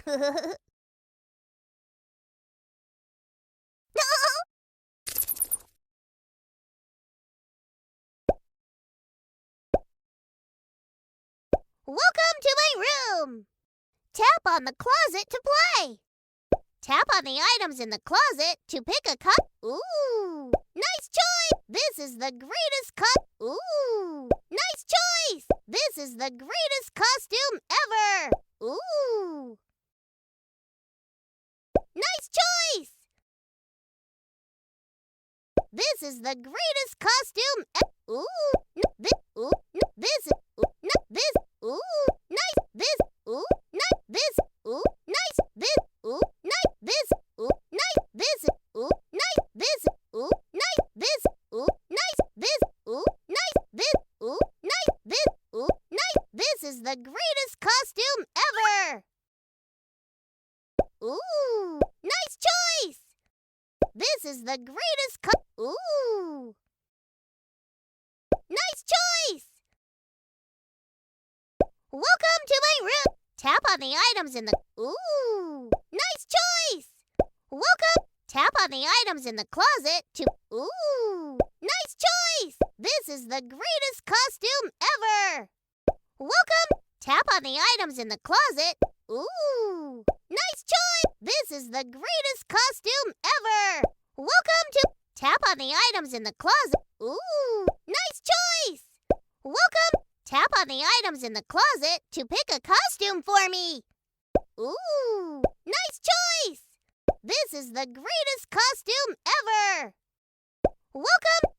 Welcome to my room! Tap on the closet to play. Tap on the items in the closet to pick a cup. Ooh, nice choice! This is the greatest cup. Ooh, nice choice! This is the greatest costume ever. Ooh, nice choice! This is the greatest costume ever. Ooh, this is this. Ooh, nice. This. Ooh, nice. This. Ooh, nice. This. Ooh, nice. This. Ooh, nice. This. Ooh, nice. This. Ooh, nice. This. Ooh, nice. This. Ooh, nice. This. Ooh, nice. This. Ooh, nice. This is the greatest costume ever. Ooh, nice choice. This is the greatest Ooh, nice choice. Welcome to my room. Tap on the items in the... Ooh, nice choice. Welcome. Tap on the items in the closet to... Ooh, nice choice. This is the greatest costume ever. Welcome. Tap on the items in the closet. Ooh, nice choice. This is the greatest costume ever. Welcome to... Tap on the items in the closet. Ooh, nice choice. Welcome. Tap on the items in the closet to pick a costume for me. Ooh, nice choice! This is the greatest costume ever! Welcome!